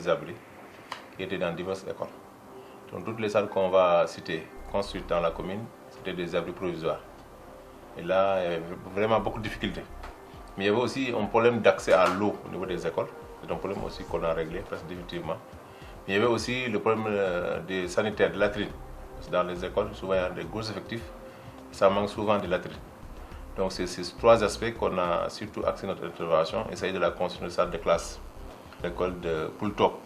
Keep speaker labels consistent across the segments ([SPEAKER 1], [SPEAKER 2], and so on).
[SPEAKER 1] des abris qui étaient dans diverses écoles. Donc toutes les salles qu'on va citer, construites dans la commune, c'était des abris provisoires. Et là, il y avait vraiment beaucoup de difficultés. Mais il y avait aussi un problème d'accès à l'eau au niveau des écoles. C'est un problème aussi qu'on a réglé presque définitivement. Mais il y avait aussi le problème des sanitaires, de latrines. Parce que dans les écoles, souvent il y a des gros effectifs, ça manque souvent de latrines. Donc c'est ces trois aspects qu'on a surtout axé notre intervention. Il s'agit de la construction de salle de classe, l'école de Poultop,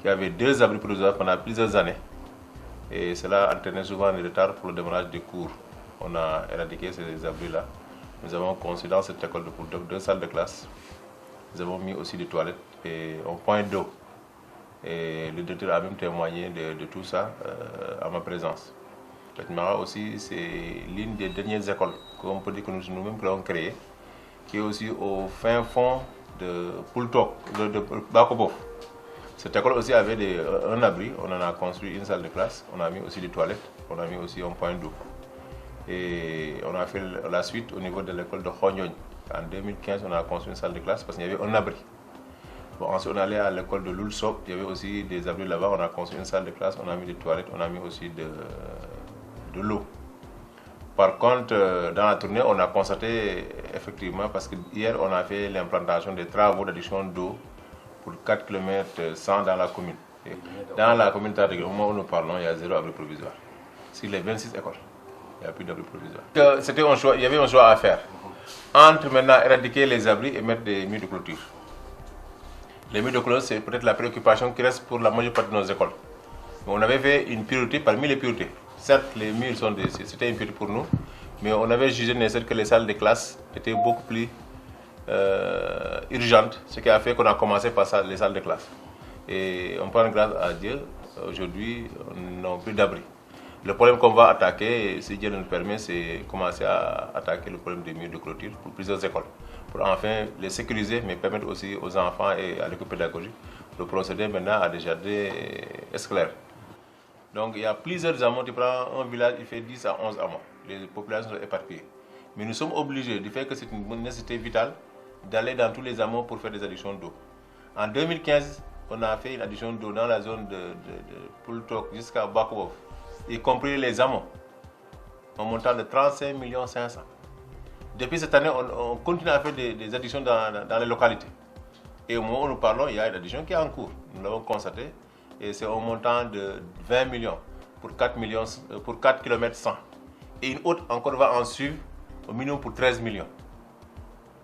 [SPEAKER 1] qui avait 2 abris provisoires pendant plusieurs années. Et cela entraînait souvent des retards pour le démarrage des cours. On a éradiqué ces abris-là. Nous avons construit dans cette école de Poultop 2 salles de classe. Nous avons mis aussi des toilettes et un point d'eau. Et le directeur a même témoigné de tout ça à ma présence. Mara aussi, c'est l'une des dernières écoles qu'on peut dire que nous-mêmes l'avons créée, qui est aussi au fin fond de Poultop, de Bakobof. Cette école aussi avait un abri, on en a construit une salle de classe, on a mis aussi des toilettes, on a mis aussi un point d'eau. Et on a fait la suite au niveau de l'école de Khonyogne. En 2015, on a construit une salle de classe parce qu'il y avait un abri. Bon, ensuite, on allait à l'école de Loulsop, il y avait aussi des abris là-bas, on a construit une salle de classe, on a mis des toilettes, on a mis aussi de l'eau. Par contre, dans la tournée, on a constaté effectivement, parce que hier, on a fait l'implantation des travaux d'adduction d'eau pour 4 km 100 dans la commune. Et dans la commune, au moment où nous parlons, il y a 0 abri provisoire. Sur les 26 écoles, il n'y a plus d'abri provisoire. C'était un choix, il y avait un choix à faire. Entre maintenant éradiquer les abris et mettre des murs de clôture. Les murs de clôture, c'est peut-être la préoccupation qui reste pour la majeure partie de nos écoles. Mais on avait fait une priorité parmi les priorités. Certes, les murs c'était une priorité pour nous, mais on avait jugé nécessaire que les salles de classe étaient beaucoup plus urgentes, ce qui a fait qu'on a commencé par les salles de classe. Et on prend grâce à Dieu, aujourd'hui, on n'a plus d'abri. Le problème qu'on va attaquer, si Dieu nous le permet, c'est commencer à attaquer le problème des murs de clôture pour plusieurs écoles, pour enfin les sécuriser, mais permettre aussi aux enfants et à l'école pédagogique de procéder maintenant à des jardins scolaires. Donc il y a plusieurs hameaux, tu prends un village, il fait 10 à 11 hameaux, les populations sont éparpillées. Mais nous sommes obligés, du fait que c'est une nécessité vitale, d'aller dans tous les hameaux pour faire des adductions d'eau. En 2015, on a fait une adduction d'eau dans la zone de Poultop jusqu'à Bakobof, y compris les hameaux, en montant de 35 500 000. Depuis cette année, on continue à faire des adductions dans les localités. Et au moment où nous parlons, il y a une adduction qui est en cours, nous l'avons constaté. Et c'est un montant de 20 millions pour 4 km 100. Et une autre encore va en suivre au minimum pour 13 millions.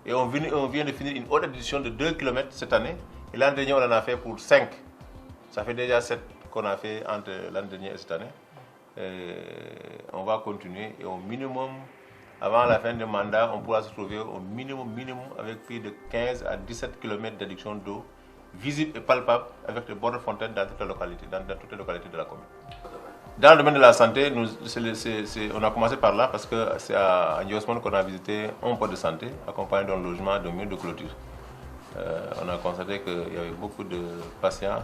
[SPEAKER 1] Et on vient de finir une autre édition de 2 km cette année. Et l'an dernier, on en a fait pour 5. Ça fait déjà 7 qu'on a fait entre l'an dernier et cette année. On va continuer. Et au minimum, avant la fin du mandat, on pourra se trouver au minimum avec plus de 15 à 17 km d'adduction d'eau visible et palpable avec des bords de fontaine dans toutes les localités de la commune. Dans le domaine de la santé, on a commencé par là parce que c'est à Ndiosmone qu'on a visité un poste de santé accompagné d'un logement de mur de clôture. On a constaté qu'il y avait beaucoup de patients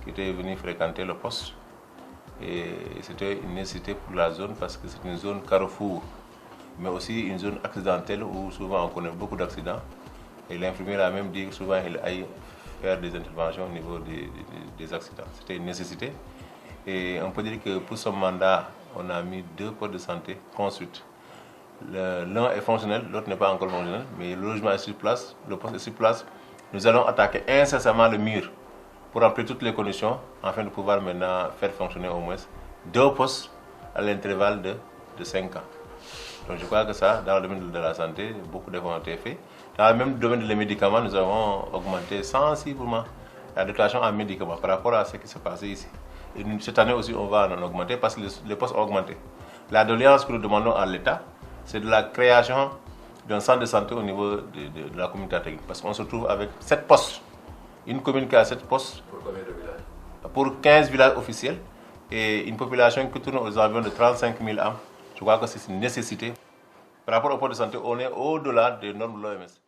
[SPEAKER 1] qui étaient venus fréquenter le poste et c'était une nécessité pour la zone parce que c'est une zone carrefour, mais aussi une zone accidentelle où souvent on connaît beaucoup d'accidents. Et l'infirmière a même dit que souvent il aille faire des interventions au niveau des accidents. C'était une nécessité. Et on peut dire que pour ce mandat, on a mis 2 postes de santé construits. L'un est fonctionnel, l'autre n'est pas encore fonctionnel, mais le logement est sur place, le poste est sur place. Nous allons attaquer incessamment le mur pour remplir toutes les conditions afin de pouvoir maintenant faire fonctionner au moins 2 postes à l'intervalle de 5 ans. Donc je crois que ça, dans le domaine de la santé, beaucoup d'efforts ont été faits. Dans le même domaine des médicaments, nous avons augmenté sensiblement la dotation en médicaments par rapport à ce qui s'est passé ici. Et cette année aussi, on va en augmenter parce que les postes ont augmenté. La doléance que nous demandons à l'État, c'est de la création d'un centre de santé au niveau de la communauté technique. Parce qu'on se trouve avec 7 postes. Une commune qui a 7 postes.
[SPEAKER 2] Pour combien de villages?
[SPEAKER 1] Pour 15 villages officiels et une population qui tourne aux environs de 35 000 âmes. Je crois que c'est une nécessité. Par rapport au poste de santé, on est au-delà des normes de l'OMS.